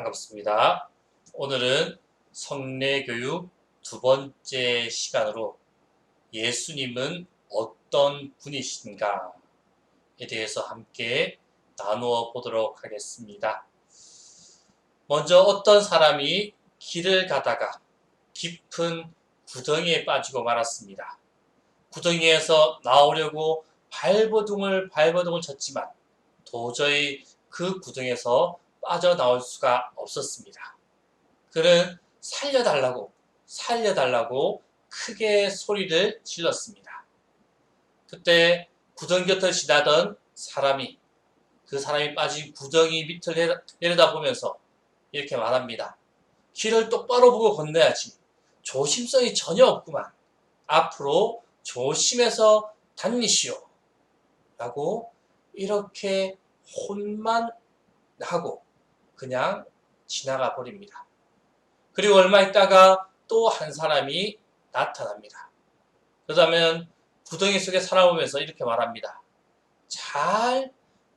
반갑습니다. 오늘은 성례교육 두 번째 시간으로 예수님은 어떤 분이신가에 대해서 함께 나누어 보도록 하겠습니다. 먼저 어떤 사람이 길을 가다가 깊은 구덩이에 빠지고 말았습니다. 구덩이에서 나오려고 발버둥을 쳤지만 도저히 그 구덩이에서 빠져나올 수가 없었습니다. 그는 살려달라고 크게 소리를 질렀습니다. 그때 구덩이 곁을 지나던 사람이 그 사람이 빠진 구덩이 밑을 내려다보면서 이렇게 말합니다. 길을 똑바로 보고 건너야지. 조심성이 전혀 없구만. 앞으로 조심해서 다니시오. 라고 이렇게 혼만 하고 그냥 지나가 버립니다. 그리고 얼마 있다가 또 한 사람이 나타납니다. 그러면 구덩이 속에 살아보면서 이렇게 말합니다. 잘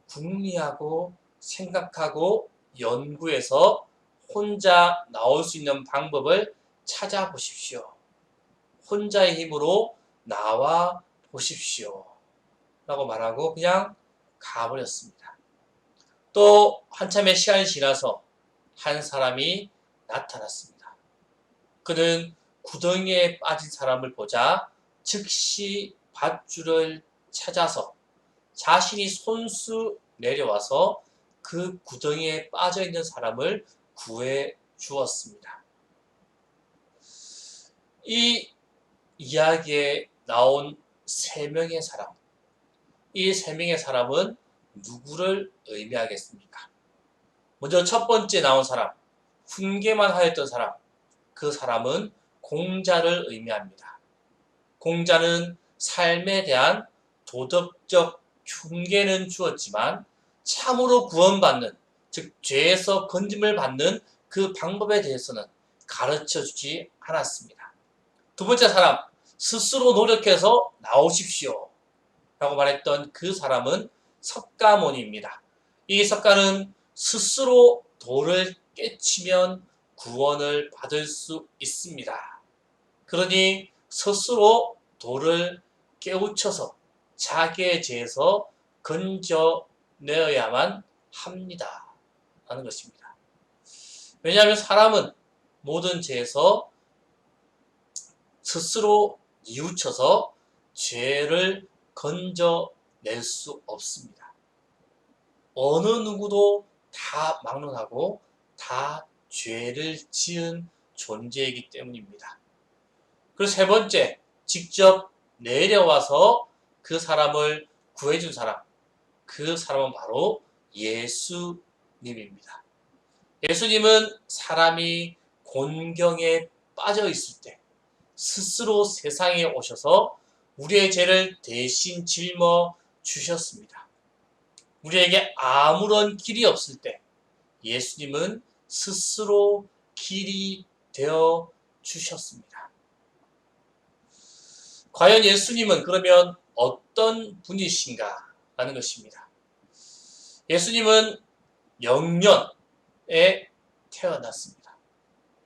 궁리하고 생각하고 연구해서 혼자 나올 수 있는 방법을 찾아보십시오. 혼자의 힘으로 나와 보십시오. 라고 말하고 그냥 가버렸습니다. 또 한참의 시간이 지나서 한 사람이 나타났습니다. 그는 구덩이에 빠진 사람을 보자 즉시 밧줄을 찾아서 자신이 손수 내려와서 그 구덩이에 빠져있는 사람을 구해 주었습니다. 이 이야기에 나온 세 명의 사람, 이 세 명의 사람은 누구를 의미하겠습니까? 먼저 첫 번째 나온 사람, 훈계만 하였던 사람, 그 사람은 공자를 의미합니다. 공자는 삶에 대한 도덕적 흉계는 주었지만 참으로 구원받는, 즉 죄에서 건짐을 받는 그 방법에 대해서는 가르쳐주지 않았습니다. 두 번째 사람, 스스로 노력해서 나오십시오 라고 말했던 그 사람은 석가모니입니다. 이 석가는 스스로 돌을 깨치면 구원을 받을 수 있습니다. 그러니 스스로 돌을 깨우쳐서 자기의 죄에서 건져내어야만 합니다. 라는 것입니다. 왜냐하면 사람은 모든 죄에서 스스로 뉘우쳐서 죄를 건져낼 수 없습니다. 어느 누구도 다 막론하고 다 죄를 지은 존재이기 때문입니다. 그리고 세 번째, 직접 내려와서 그 사람을 구해준 사람, 그 사람은 바로 예수님입니다. 예수님은 사람이 곤경에 빠져 있을 때 스스로 세상에 오셔서 우리의 죄를 대신 짊어 주셨습니다. 우리에게 아무런 길이 없을 때 예수님은 스스로 길이 되어 주셨습니다. 과연 예수님은 그러면 어떤 분이신가 라는 것입니다. 예수님은 영년에 태어났습니다.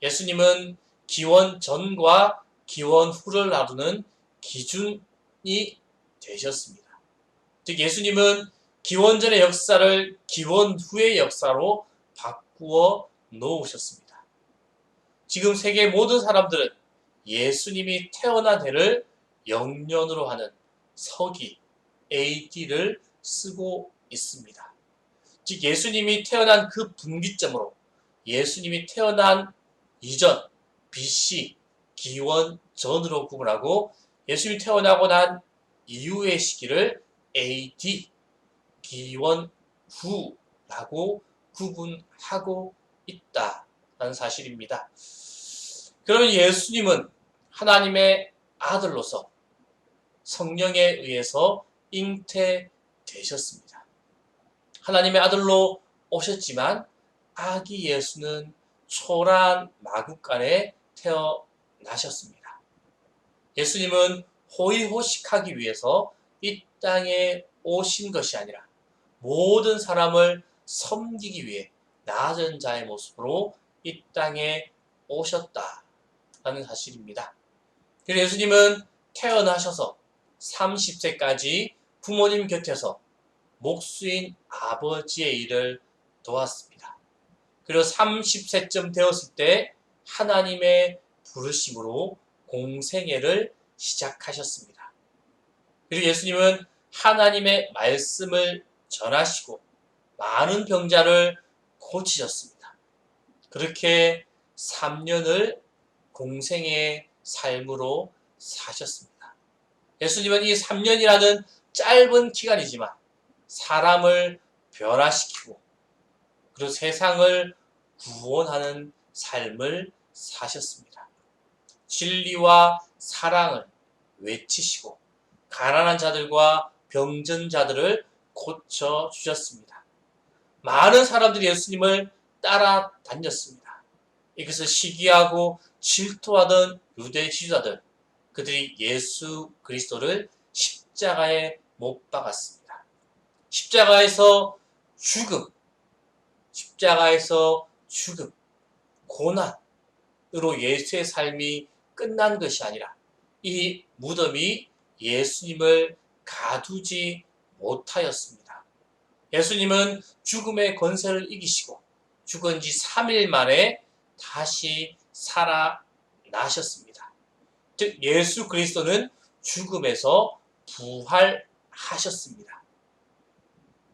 예수님은 기원 전과 기원 후를 나누는 기준이 되셨습니다. 즉 예수님은 기원 전의 역사를 기원 후의 역사로 바꾸어 놓으셨습니다. 지금 세계 모든 사람들은 예수님이 태어난 해를 영년으로 하는 서기 AD를 쓰고 있습니다. 즉 예수님이 태어난 그 분기점으로 예수님이 태어난 이전 BC 기원 전으로 구분하고 예수님이 태어나고 난 이후의 시기를 AD 기원 후라고 구분하고 있다는 사실입니다. 그러면 예수님은 하나님의 아들로서 성령에 의해서 잉태되셨습니다. 하나님의 아들로 오셨지만 아기 예수는 초라한 마구간에 태어나셨습니다. 예수님은 호의호식하기 위해서 이 땅에 오신 것이 아니라 모든 사람을 섬기기 위해 낮은 자의 모습으로 이 땅에 오셨다라는 사실입니다. 그리고 예수님은 태어나셔서 30세까지 부모님 곁에서 목수인 아버지의 일을 도왔습니다. 그리고 30세쯤 되었을 때 하나님의 부르심으로 공생애를 시작하셨습니다. 그리고 예수님은 하나님의 말씀을 전하시고 많은 병자를 고치셨습니다. 그렇게 3년을 공생의 삶으로 사셨습니다. 예수님은 이 3년이라는 짧은 기간이지만 사람을 변화시키고 그리고 세상을 구원하는 삶을 사셨습니다. 진리와 사랑을 외치시고 가난한 자들과 병든 자들을 고쳐주셨습니다. 많은 사람들이 예수님을 따라다녔습니다. 이것을 시기하고 질투하던 유대 지도자들, 그들이 예수 그리스도를 십자가에 못 박았습니다. 십자가에서 죽음, 고난으로 예수의 삶이 끝난 것이 아니라 이 무덤이 예수님을 가두지 못하였습니다. 예수님은 죽음의 권세를 이기시고 죽은 지 3일 만에 다시 살아나셨습니다. 즉 예수 그리스도는 죽음에서 부활하셨습니다.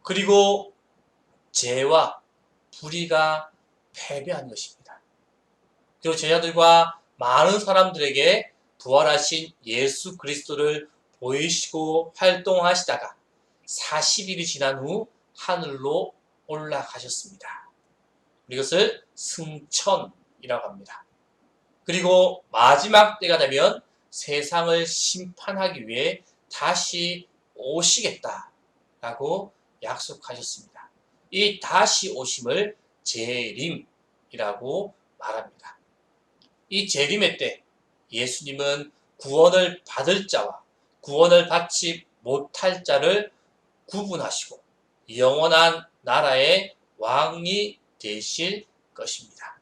그리고 죄와 불의가 패배한 것입니다. 그리고 제자들과 많은 사람들에게 부활하신 예수 그리스도를 보이시고 활동하시다가 40일이 지난 후 하늘로 올라가셨습니다. 이것을 승천이라고 합니다. 그리고 마지막 때가 되면 세상을 심판하기 위해 다시 오시겠다라고 약속하셨습니다. 이 다시 오심을 재림이라고 말합니다. 이 재림의 때 예수님은 구원을 받을 자와 구원을 받지 못할 자를 구분하시고 영원한 나라의 왕이 되실 것입니다.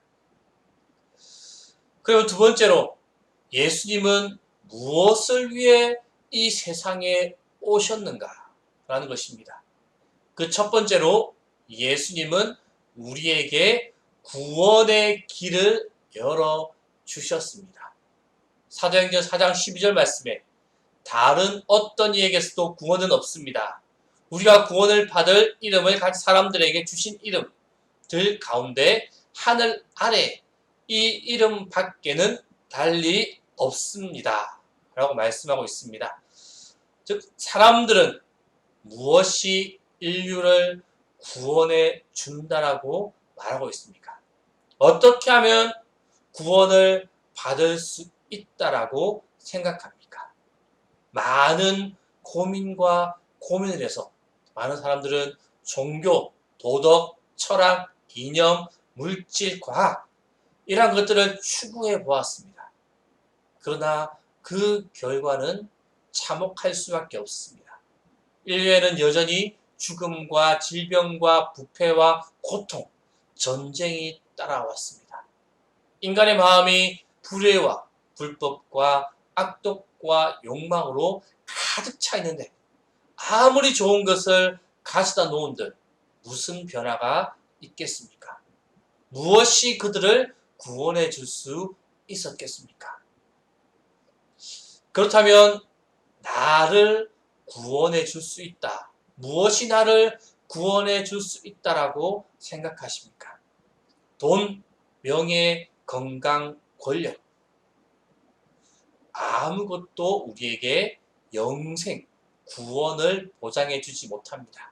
그리고 두 번째로 예수님은 무엇을 위해 이 세상에 오셨는가 라는 것입니다. 그 첫 번째로 예수님은 우리에게 구원의 길을 열어주셨습니다. 사도행전 4장 12절 말씀에 다른 어떤 이에게서도 구원은 없습니다. 우리가 구원을 받을 이름을 각 사람들에게 주신 이름들 가운데 하늘 아래 이 이름 밖에는 달리 없습니다. 라고 말씀하고 있습니다. 즉 사람들은 무엇이 인류를 구원해 준다라고 말하고 있습니까? 어떻게 하면 구원을 받을 수 있다라고 생각합니까? 많은 고민과 고민을 해서 많은 사람들은 종교, 도덕, 철학, 이념, 물질, 과학 이러한 것들을 추구해 보았습니다. 그러나 그 결과는 참혹할 수밖에 없습니다. 인류에는 여전히 죽음과 질병과 부패와 고통, 전쟁이 따라왔습니다. 인간의 마음이 불의와 불법과 악독과 욕망으로 가득 차 있는데 아무리 좋은 것을 가져다 놓은들 무슨 변화가 있겠습니까? 무엇이 그들을 구원해 줄 수 있었겠습니까? 그렇다면 나를 구원해 줄 수 있다. 무엇이 나를 구원해 줄 수 있다라고 생각하십니까? 돈, 명예, 건강, 권력. 아무것도 우리에게 영생, 구원을 보장해 주지 못합니다.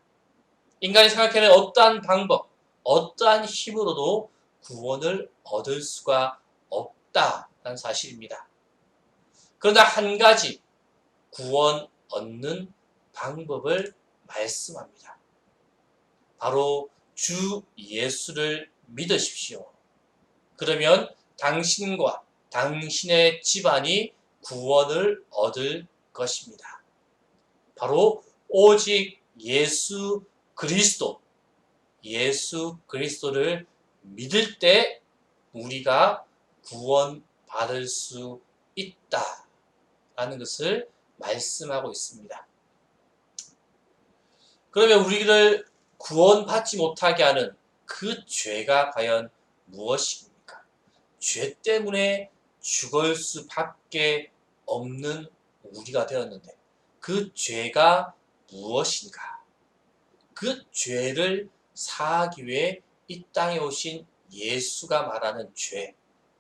인간이 생각하는 어떠한 방법, 어떠한 힘으로도 구원을 얻을 수가 없다는 사실입니다. 그러나 한 가지 구원 얻는 방법을 말씀합니다. 바로 주 예수를 믿으십시오. 그러면 당신과 당신의 집안이 구원을 얻을 것입니다. 바로 오직 예수 그리스도를 믿을 때 우리가 구원받을 수 있다라는 것을 말씀하고 있습니다. 그러면 우리를 구원받지 못하게 하는 그 죄가 과연 무엇입니까? 죄 때문에 죽을 수밖에 없는 우리가 되었는데 그 죄가 무엇인가? 그 죄를 사하기 위해 이 땅에 오신 예수가 말하는 죄,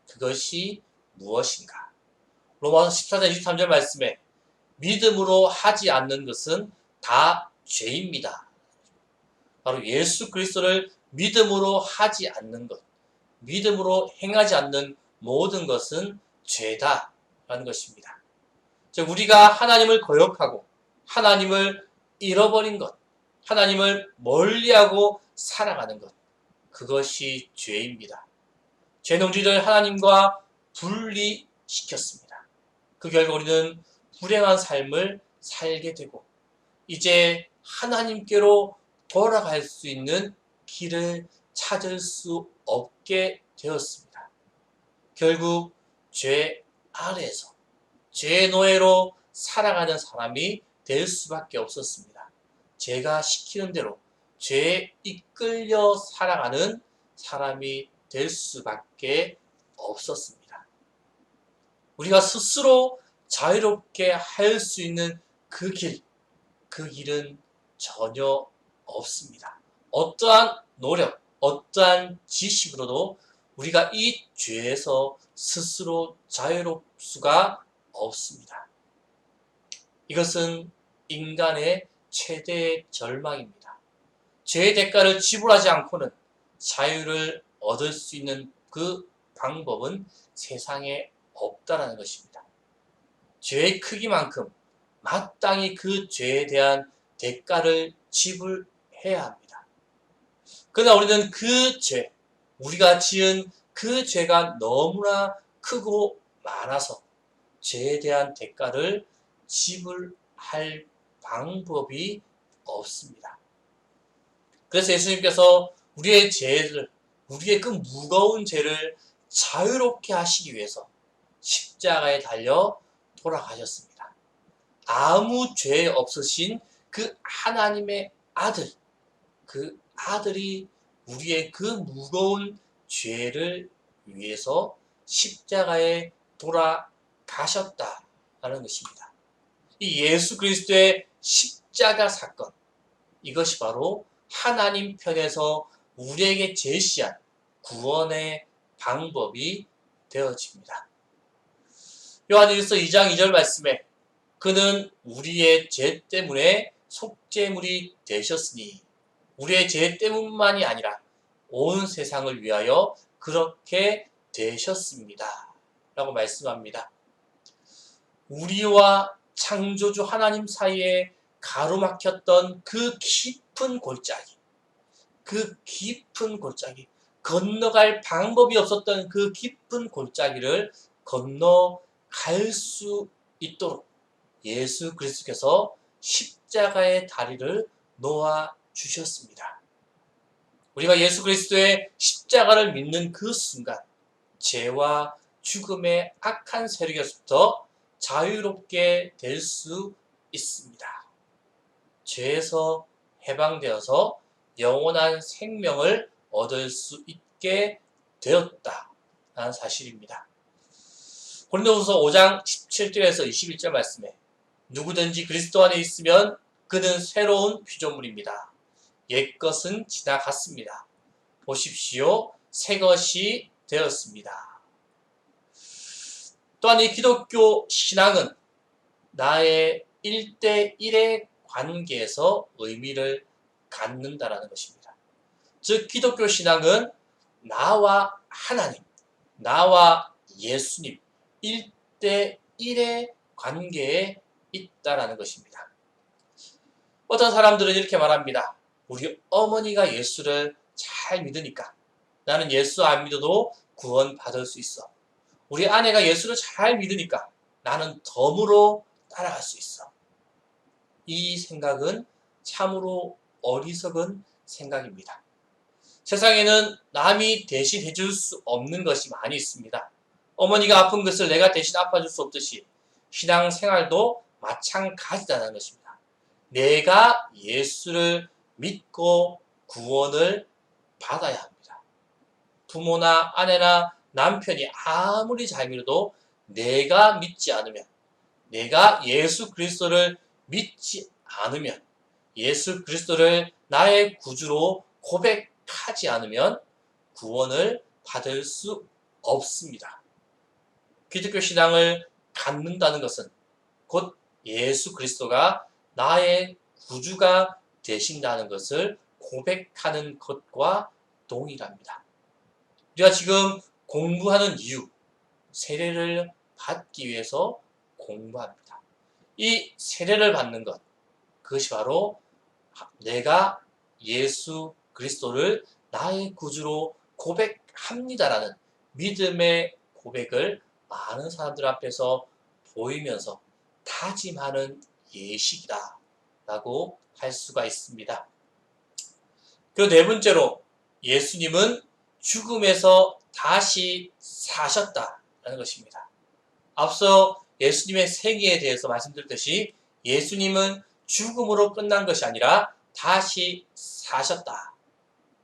그것이 무엇인가? 로마서 14장 23절 말씀에 믿음으로 하지 않는 것은 다 죄입니다. 바로 예수 그리스도를 믿음으로 하지 않는 것, 믿음으로 행하지 않는 모든 것은 죄다라는 것입니다. 즉 우리가 하나님을 거역하고 하나님을 잃어버린 것, 하나님을 멀리하고 살아가는 것, 그것이 죄입니다. 죄는 우리를 하나님과 분리시켰습니다. 그 결과 우리는 불행한 삶을 살게 되고 이제 하나님께로 돌아갈 수 있는 길을 찾을 수 없게 되었습니다. 결국 죄 아래에서 죄의 노예로 살아가는 사람이 될 수밖에 없었습니다. 죄가 시키는 대로 죄에 이끌려 살아가는 사람이 될 수밖에 없었습니다. 우리가 스스로 자유롭게 할 수 있는 그 길은 전혀 없습니다. 어떠한 노력, 어떠한 지식으로도 우리가 이 죄에서 스스로 자유로울 수가 없습니다. 이것은 인간의 최대의 절망입니다. 죄의 대가를 지불하지 않고는 자유를 얻을 수 있는 그 방법은 세상에 없다라는 것입니다. 죄의 크기만큼 마땅히 그 죄에 대한 대가를 지불해야 합니다. 그러나 우리는 그 죄, 우리가 지은 그 죄가 너무나 크고 많아서 죄에 대한 대가를 지불할 방법이 없습니다. 그래서 예수님께서 우리의 죄를, 우리의 그 무거운 죄를 자유롭게 하시기 위해서 십자가에 달려 돌아가셨습니다. 아무 죄 없으신 그 하나님의 아들, 그 아들이 우리의 그 무거운 죄를 위해서 십자가에 돌아가셨다라는 것입니다. 이 예수 그리스도의 십자가 사건, 이것이 바로 하나님 편에서 우리에게 제시한 구원의 방법이 되어집니다. 요한일서 2장 2절 말씀에 그는 우리의 죄 때문에 속죄물이 되셨으니 우리의 죄 때문만이 아니라 온 세상을 위하여 그렇게 되셨습니다. 라고 말씀합니다. 우리와 창조주 하나님 사이에 가로막혔던 그 깊은 골짜기, 건너갈 방법이 없었던 그 깊은 골짜기를 건너갈 수 있도록 예수 그리스도께서 십자가의 다리를 놓아 주셨습니다. 우리가 예수 그리스도의 십자가를 믿는 그 순간 죄와 죽음의 악한 세력에서부터 자유롭게 될 수 있습니다. 죄에서 해방되어서 영원한 생명을 얻을 수 있게 되었다라는 사실입니다. 고린도후서 5장 17절에서 21절 말씀에 누구든지 그리스도 안에 있으면 그는 새로운 피조물입니다. 옛것은 지나갔습니다. 보십시오. 새것이 되었습니다. 또한 이 기독교 신앙은 나의 1대1의 관계에서 의미를 갖는다라는 것입니다. 즉 기독교 신앙은 나와 하나님, 나와 예수님 1대1의 관계에 있다라는 것입니다. 어떤 사람들은 이렇게 말합니다. 우리 어머니가 예수를 잘 믿으니까 나는 예수 안 믿어도 구원받을 수 있어. 우리 아내가 예수를 잘 믿으니까 나는 덤으로 따라갈 수 있어. 이 생각은 참으로 어리석은 생각입니다. 세상에는 남이 대신 해줄 수 없는 것이 많이 있습니다. 어머니가 아픈 것을 내가 대신 아파줄 수 없듯이 신앙생활도 마찬가지다는 것입니다. 내가 예수를 믿고 구원을 받아야 합니다. 부모나 아내나 남편이 아무리 잘 믿어도 내가 믿지 않으면, 내가 예수 그리스도를 믿지 않으면, 예수 그리스도를 나의 구주로 고백하지 않으면 구원을 받을 수 없습니다. 기독교 신앙을 갖는다는 것은 곧 예수 그리스도가 나의 구주가 되신다는 것을 고백하는 것과 동일합니다. 우리가 지금 공부하는 이유, 세례를 받기 위해서 공부합니다. 이 세례를 받는 것, 그것이 바로 내가 예수 그리스도를 나의 구주로 고백합니다라는 믿음의 고백을 많은 사람들 앞에서 보이면서 다짐하는 예식이다 라고 할 수가 있습니다. 그리고 네 번째로 예수님은 죽음에서 다시 사셨다라는 것입니다. 앞서 예수님의 생애에 대해서 말씀드렸듯이 예수님은 죽음으로 끝난 것이 아니라 다시 사셨다.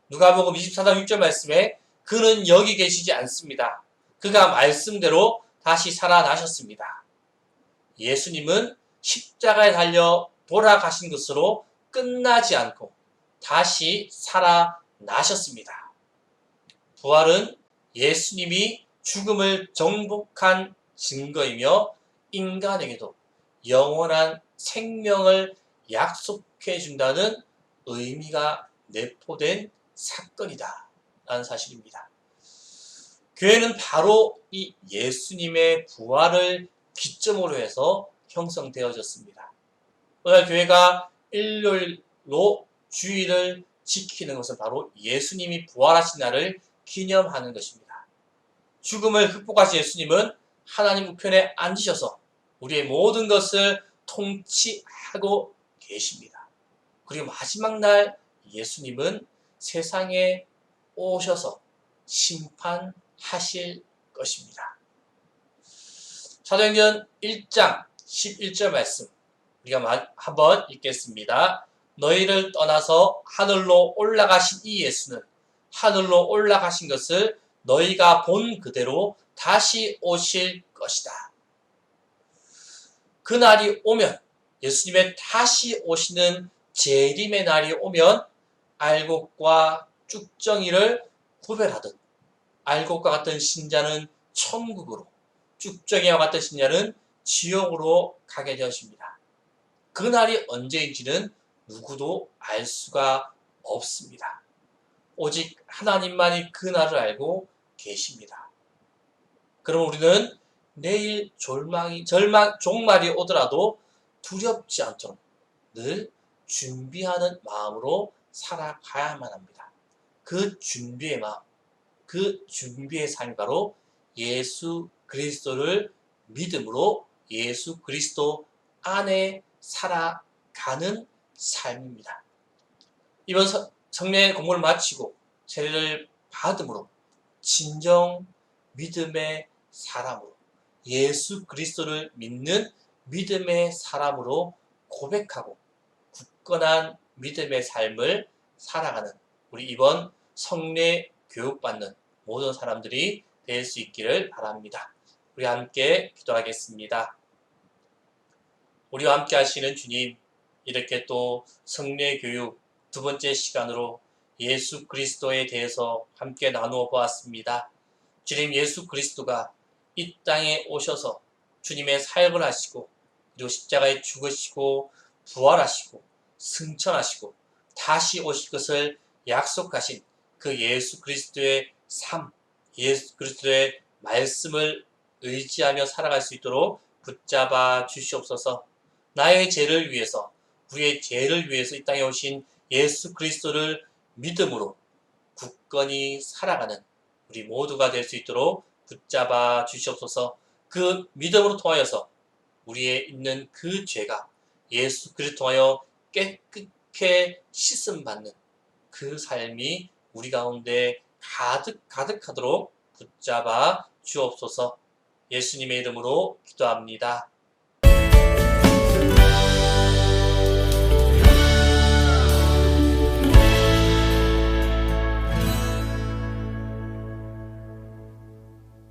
누가복음 24장 6절 말씀에 그는 여기 계시지 않습니다. 그가 말씀대로 다시 살아나셨습니다. 예수님은 십자가에 달려 돌아가신 것으로 끝나지 않고 다시 살아나셨습니다. 부활은 예수님이 죽음을 정복한 증거이며 인간에게도 영원한 생명을 약속해 준다는 의미가 내포된 사건이다 라는 사실입니다. 교회는 바로 이 예수님의 부활을 기점으로 해서 형성되어졌습니다. 오늘 교회가 일요일로 주일을 지키는 것은 바로 예수님이 부활하신 날을 기념하는 것입니다. 죽음을 극복하신 예수님은 하나님 우편에 앉으셔서 우리의 모든 것을 통치하고 계십니다. 그리고 마지막 날 예수님은 세상에 오셔서 심판하실 것입니다. 사도행전 1장 11절 말씀 우리가 한번 읽겠습니다. 너희를 떠나서 하늘로 올라가신 이 예수는 하늘로 올라가신 것을 너희가 본 그대로 다시 오실 것이다. 그 날이 오면, 예수님의 다시 오시는 재림의 날이 오면 알곡과 쭉정이를 구별하듯 알곡과 같은 신자는 천국으로, 쭉정이와 같은 신자는 지옥으로 가게 되어집니다. 그 날이 언제인지는 누구도 알 수가 없습니다. 오직 하나님만이 그 날을 알고 계십니다. 그럼 우리는 내일 종말이 오더라도 두렵지 않도록 늘 준비하는 마음으로 살아가야만 합니다. 그 준비의 마음, 그 준비의 삶이 바로 예수 그리스도를 믿음으로 예수 그리스도 안에 살아가는 삶입니다. 이번 성례 공부를 마치고 세례를 받음으로 진정 믿음의 사람으로 예수 그리스도를 믿는 믿음의 사람으로 고백하고 굳건한 믿음의 삶을 살아가는 우리 이번 성례 교육받는 모든 사람들이 될 수 있기를 바랍니다. 우리 함께 기도하겠습니다. 우리와 함께 하시는 주님, 이렇게 또 성례 교육 두 번째 시간으로 예수 그리스도에 대해서 함께 나누어 보았습니다. 주님, 예수 그리스도가 이 땅에 오셔서 주님의 사역을 하시고 그리고 십자가에 죽으시고 부활하시고 승천하시고 다시 오실 것을 약속하신 그 예수 그리스도의 삶, 예수 그리스도의 말씀을 의지하며 살아갈 수 있도록 붙잡아 주시옵소서. 나의 죄를 위해서, 우리의 죄를 위해서 이 땅에 오신 예수 그리스도를 믿음으로 굳건히 살아가는 우리 모두가 될 수 있도록 붙잡아 주시옵소서. 그 믿음으로 통하여서 우리의 있는 그 죄가 예수 그리스도 통하여 깨끗게 씻음 받는 그 삶이 우리 가운데 가득하도록 붙잡아 주옵소서. 예수님의 이름으로 기도합니다.